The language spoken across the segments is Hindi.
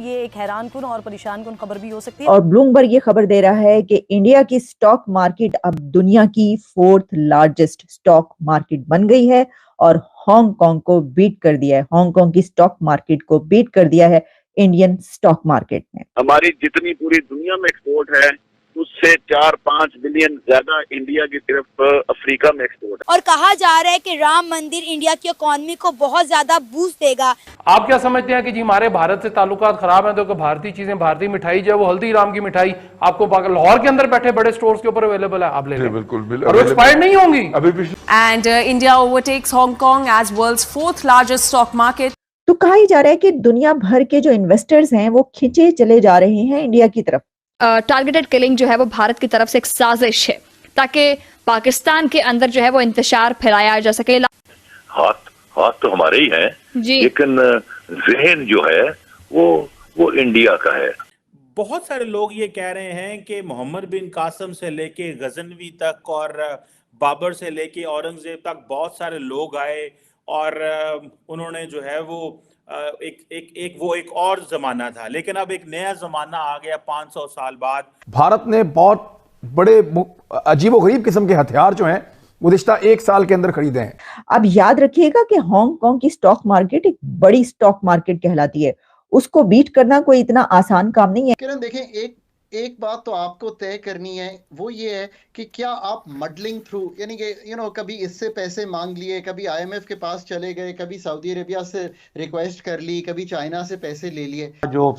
ये एक हैरानकुन और परेशानकुन खबर भी हो सकती है। और ब्लूमबर्ग ये खबर दे रहा है कि इंडिया की स्टॉक मार्केट अब दुनिया की 4th लार्जेस्ट स्टॉक मार्केट बन गई है और हांगकांग को बीट कर दिया है। हांगकांग की स्टॉक मार्केट को बीट कर दिया है इंडियन स्टॉक मार्केट ने। हमारी जितनी पूरी दुनिया में एक्सपोर्ट है उससे 4-5 बिलियन ज्यादा इंडिया की तरफ अफ्रीका में एक्सपोर्ट है। और कहा जा रहा है कि राम मंदिर इंडिया की इकोनॉमी को बहुत ज्यादा बूस्ट देगा। आप क्या समझते हैं कि जी हमारे भारत से ताल्लुकात खराब हैं तो भारतीय चीजें, भारतीय मिठाई जो है वो हल्दीराम की मिठाई आपको लाहौर के अंदर बैठे बड़े स्टोर्स के ऊपर अवेलेबल है, आप ले लें। बिल्कुल और एक्सपायर्ड नहीं होंगी अभी। And India overtakes Hong Kong as world's 4th largest stock market. तो कहा ही जा रहा है कि दुनिया भर के जो इन्वेस्टर्स हैं वो खिंचे चले जा रहे हैं इंडिया की तरफ। टारगेटेड किलिंग जो है वो भारत की तरफ से एक साजिश है ताकि पाकिस्तान के अंदर जो है वो इंतशार फैलाया जा सके। हाथ तो हमारे ही हैं जी, लेकिन जहन जो है वो इंडिया का है। बहुत सारे लोग ये कह रहे हैं कि मोहम्मद बिन कासिम से लेके गजनवी तक और बाबर से लेके औरंगजेब तक बहुत सारे लोग आए और उन्होंने जो है वो एक और जमाना था, लेकिन अब एक नया जमाना आ गया 500 साल बाद। भारत ने बहुत बड़े अजीबोगरीब किस्म के हथियार जो हैं गुज़िश्ता 1 साल के अंदर खरीदे हैं। अब याद रखिएगा कि हांगकांग की स्टॉक मार्केट एक बड़ी स्टॉक मार्केट कहलाती है, उसको बीट करना कोई इतना आसान काम नहीं है। किरण देखें, एक बात तो आपको तय करनी है, वो ये है कि क्या आप मडलिंग थ्रू, यानी कि कभी इससे पैसे मांग लिए, कभी आईएमएफ के पास चले गए, कभी सऊदी अरेबिया से रिक्वेस्ट कर ली, कभी चाइना से पैसे ले लिए। जो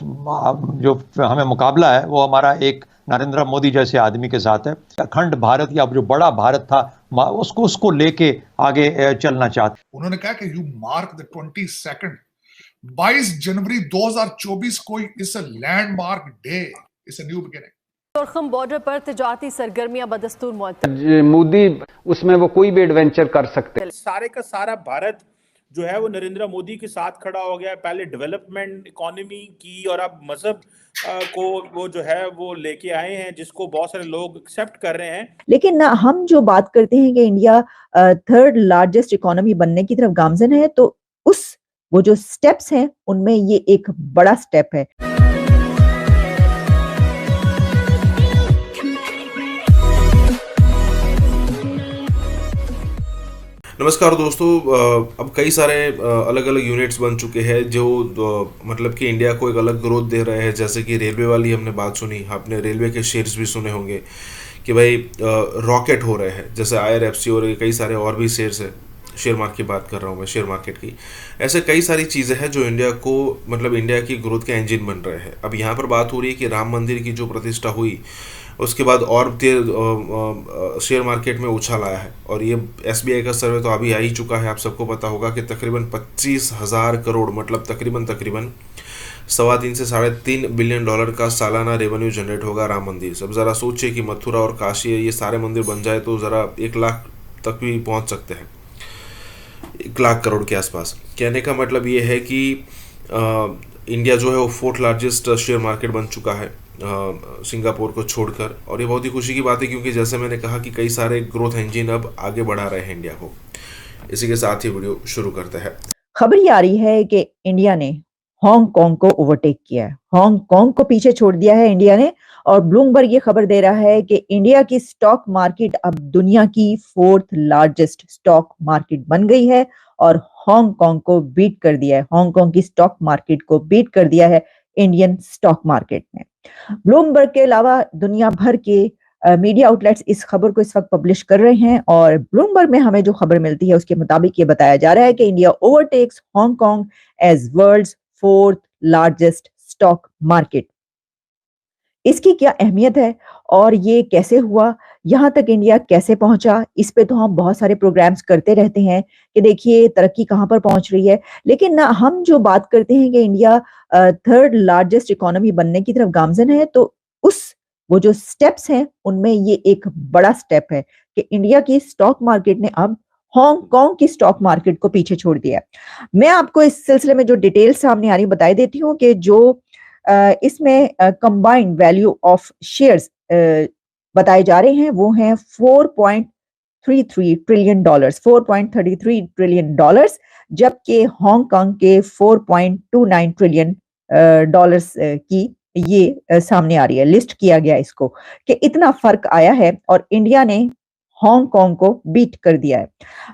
हमें मुकाबला है वो हमारा एक नरेंद्र मोदी जैसे आदमी के साथ है। अखंड भारत या जो बड़ा भारत था उसको लेके आगे चलना चाहते। उन्होंने कहा कि यू मार्क द 22 22 जनवरी 2024 को इस landmark day, it's a new beginning. Torkham border पर तिजारती सरगर्मियां बदस्तूर मोदी उसमें वो कोई भी एडवेंचर कर सकते हैं। सारे का सारा भारत जो है वो नरेंद्र मोदी के साथ खड़ा हो गया। पहले डेवलपमेंट इकोनॉमी की और अब मजहब को वो जो है वो लेके आए हैं, जिसको बहुत सारे लोग एक्सेप्ट कर रहे हैं। लेकिन ना हम जो बात करते हैं कि इंडिया 3rd लार्जेस्ट इकोनॉमी बनने की तरफ गामजन है, तो वो जो स्टेप्स हैं उनमें ये एक बड़ा स्टेप है। नमस्कार दोस्तों, अब कई सारे अलग अलग यूनिट्स बन चुके हैं जो मतलब कि इंडिया को एक अलग ग्रोथ दे रहे हैं। जैसे कि रेलवे वाली हमने बात सुनी, आपने रेलवे के शेयर्स भी सुने होंगे कि भाई रॉकेट हो रहे हैं, जैसे IRFC और कई सारे और भी शेयर्स हैं। शेयर मार्केट की बात कर रहा हूँ मैं, शेयर मार्केट की। ऐसे कई सारी चीज़ें हैं जो इंडिया को मतलब इंडिया की ग्रोथ के इंजन बन रहे हैं। अब यहाँ पर बात हो रही है कि राम मंदिर की जो प्रतिष्ठा हुई उसके बाद और शेयर मार्केट में उछाल आया है। और ये SBI का सर्वे तो अभी आ ही चुका है, आप सबको पता होगा कि तकरीबन 25,000 करोड़ मतलब तकरीबन 3.25 से $3.5 बिलियन का सालाना रेवेन्यू जनरेट होगा राम मंदिर से। अब ज़रा सोचिए कि मथुरा और काशी ये सारे मंदिर बन जाए तो ज़रा 1 लाख तक भी पहुँच सकते हैं, 1 लाख करोड़ के आसपास। कहने का मतलब ये है कि इंडिया जो है वो 4th लार्जेस्ट शेयर मार्केट बन चुका है सिंगापुर को छोड़कर। और ये बहुत ही खुशी की बात है क्योंकि जैसे मैंने कहा कि कई सारे ग्रोथ इंजन अब आगे बढ़ा रहे हैं इंडिया को। इसी के साथ ही वीडियो शुरू करते हैं। खबर ये आ रही है कि इंडिया ने हांगकांग को ओवरटेक किया है, हांगकांग को पीछे छोड़ दिया है इंडिया ने। और ब्लूमबर्ग ये खबर दे रहा है कि इंडिया की स्टॉक मार्केट अब दुनिया की 4th लार्जेस्ट स्टॉक मार्केट बन गई है और हांगकांग को बीट कर दिया है। हांगकांग की स्टॉक मार्केट को बीट कर दिया है इंडियन स्टॉक मार्केट ने। ब्लूमबर्ग के अलावा दुनिया भर के मीडिया आउटलेट्स इस खबर को इस वक्त पब्लिश कर रहे हैं और ब्लूमबर्ग में हमें जो खबर मिलती है उसके मुताबिक ये बताया जा रहा है कि India overtakes Hong Kong as world's 4th largest stock market. इसकी क्या अहमियत है और ये कैसे हुआ, यहाँ तक इंडिया कैसे पहुंचा, इस पे तो हम बहुत सारे प्रोग्राम्स करते रहते हैं कि देखिए तरक्की कहाँ पर पहुंच रही है। लेकिन ना हम जो बात करते हैं कि इंडिया 3rd लार्जेस्ट इकोनॉमी बनने की तरफ गामजन है, तो वो जो स्टेप्स हैं उनमें ये एक बड़ा स्टेप है कि इंडिया की स्टॉक मार्केट ने अब हांगकांग की स्टॉक मार्केट को पीछे छोड़ दिया। मैं आपको इस सिलसिले में जो डिटेल सामने आ रही बता देती हूँ कि जो इसमें कंबाइंड वैल्यू ऑफ शेयर्स बताए जा रहे हैं वो हैं $4.33 ट्रिलियन, $4.33 ट्रिलियन, जबकि हांगकांग के $4.29 ट्रिलियन डॉलर्स की ये सामने आ रही है, लिस्ट किया गया इसको कि इतना फर्क आया है और इंडिया ने हांगकांग को बीट कर दिया है।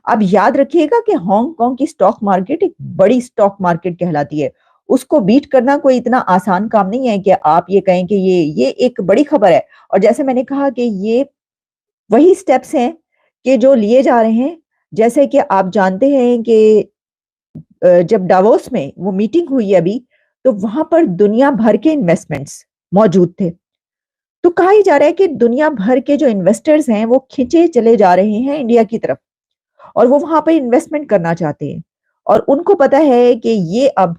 अब याद रखिएगा कि हांगकांग की स्टॉक मार्केट एक बड़ी स्टॉक मार्केट कहलाती है, उसको बीट करना कोई इतना आसान काम नहीं है कि आप ये कहें कि ये एक बड़ी खबर है। और जैसे मैंने कहा कि ये वही स्टेप्स हैं कि जो लिए जा रहे हैं, जैसे कि आप जानते हैं कि जब डावोस में वो मीटिंग हुई अभी, तो वहां पर दुनिया भर के इन्वेस्टमेंट्स मौजूद थे। तो कहा ही जा रहा है कि दुनिया भर के जो इन्वेस्टर्स हैं वो खिंचे चले जा रहे हैं इंडिया की तरफ और वो वहां पर इन्वेस्टमेंट करना चाहते हैं और उनको पता है कि ये अब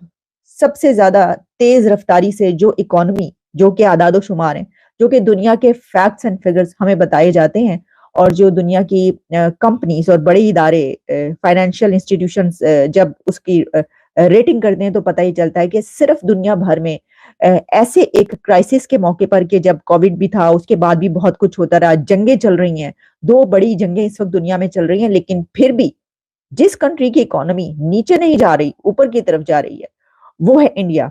सबसे ज्यादा तेज रफ्तारी से जो इकोनॉमी, जो कि आदादो शुमार है, जो कि दुनिया के फैक्ट्स एंड फिगर्स हमें बताए जाते हैं और जो दुनिया की कंपनीज और बड़े इदारे, फाइनेंशियल इंस्टीट्यूशंस जब उसकी रेटिंग करते हैं तो पता ही चलता है कि सिर्फ दुनिया भर में ऐसे एक क्राइसिस के मौके पर, कि जब कोविड भी था, उसके बाद भी बहुत कुछ होता रहा, जंगें चल रही हैं, 2 बड़ी जंगें इस वक्त दुनिया में चल रही हैं, लेकिन फिर भी जिस कंट्री की इकोनॉमी नीचे नहीं जा रही, ऊपर की तरफ जा रही है, वो है इंडिया।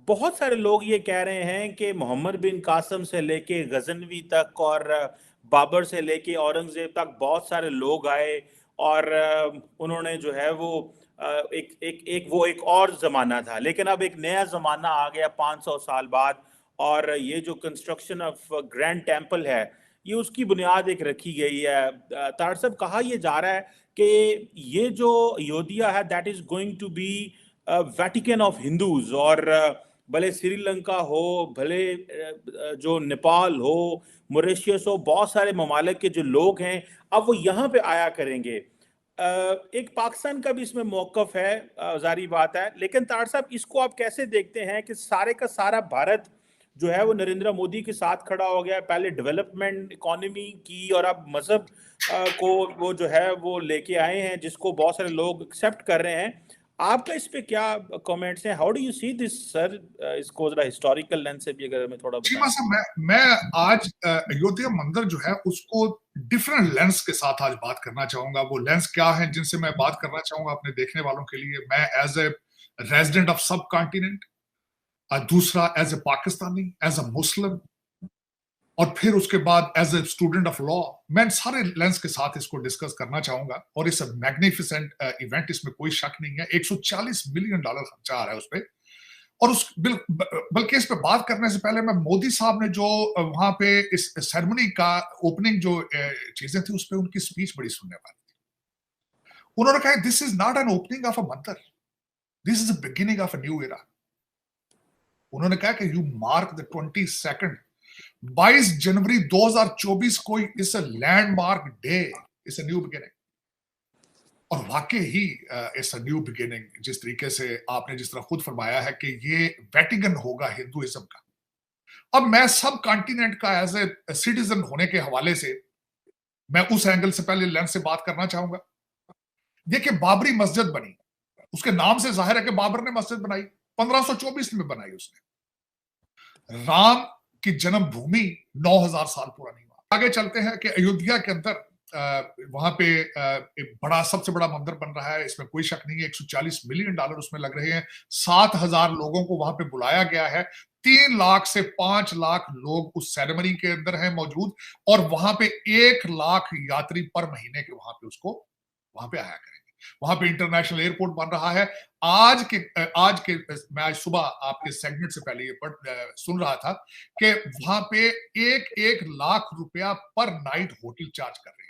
बहुत सारे लोग ये कह रहे हैं कि मोहम्मद बिन कासिम से लेके गजनवी तक और बाबर से लेके औरंगजेब तक बहुत सारे लोग आए और उन्होंने जो है वो एक और जमाना था, लेकिन अब एक नया जमाना आ गया 500 साल बाद। और ये जो कंस्ट्रक्शन ऑफ ग्रैंड टेम्पल है, ये उसकी बुनियाद एक रखी गई है। तार साहब, कहा यह जा रहा है कि ये जो अयोध्या है that is going to be Vatican of Hindus, और भले श्रीलंका हो, भले जो नेपाल हो, मॉरिशस हो, बहुत सारे ममालिक के जो लोग हैं अब वो यहाँ पे आया करेंगे। एक पाकिस्तान का भी इसमें मौकफ है, जारी बात है, लेकिन तार साहब इसको आप कैसे देखते हैं कि सारे का सारा भारत जो है वो नरेंद्र मोदी के साथ खड़ा हो गया, पहले डेवलपमेंट इकोनॉमी की और अब मजहब को वो जो है वो लेके आए हैं, जिसको बहुत सारे लोग एक्सेप्ट कर रहे हैं। आपका इस पे क्या कमेंट्स हैं? How do you see this sir? इसको जरा हिस्टोरिकल लेंस से भी अगर मैं थोड़ा बताएं। मैं आज अयोध्या मंदिर जो है उसको डिफरेंट लेंस के साथ आज बात करना चाहूंगा। वो लेंस क्या है जिनसे मैं बात करना चाहूंगा अपने देखने वालों के लिए? मैं as a resident of subcontinent, दूसरा as a Pakistani, as a Muslim, और फिर उसके बाद as a student of law, मैं सारे लेंस के साथ इसको डिस्कस करना चाहूंगा। और इस मैग्निफिसेंट इवेंट, इसमें कोई शक नहीं है। $140 मिलियन खर्चा आ रहा है उस पर। और उस बल्कि इस पे बात करने से पहले मैं मोदी साहब ने जो वहां पे इस सेरेमनी का ओपनिंग जो चीजें थी उस पर उनकी स्पीच बड़ी सुनने वाली थी। उन्होंने कहा this is not an opening of a mandir, this is the beginning of a new era. उन्होंने कहा कि यू मार्क द 22 जनवरी 2024 को इस लैंडमार्क डे, इस न्यू बिगिनिंग। और वाकई ही इस न्यू बिगिनिंग, जिस तरीके से आपने जिस तरह खुद फरमाया है कि ये वेटिकन होगा हिंदुइज्म का। अब मैं सब कॉन्टिनेंट का एज ए सिटीजन होने के हवाले से मैं उस एंगल से पहले लेंस से बात करना चाहूंगा। देखिए, बाबरी मस्जिद बनी, उसके नाम से जाहिर है कि बाबर ने मस्जिद बनाई, 1524 में बनाई उसने। राम की जन्मभूमि 9000 साल पुरानी। आगे चलते हैं कि अयोध्या के अंदर वहां पे एक बड़ा, सबसे बड़ा मंदिर बन रहा है, इसमें कोई शक नहीं है। $140 मिलियन उसमें लग रहे हैं। 7000 लोगों को वहां पे बुलाया गया है। 3 लाख से 5 लाख लोग उस सेरेमनी के अंदर हैं मौजूद, और वहां पे 1 लाख यात्री पर महीने के वहां पे आया करेंगे। वहां पे इंटरनेशनल एयरपोर्ट बन रहा है। आज के मैं आज सुबह आपके सेगमेंट से पहले ये सुन रहा था कि वहां पे 1 लाख रुपया पर नाइट होटल चार्ज कर रहे हैं।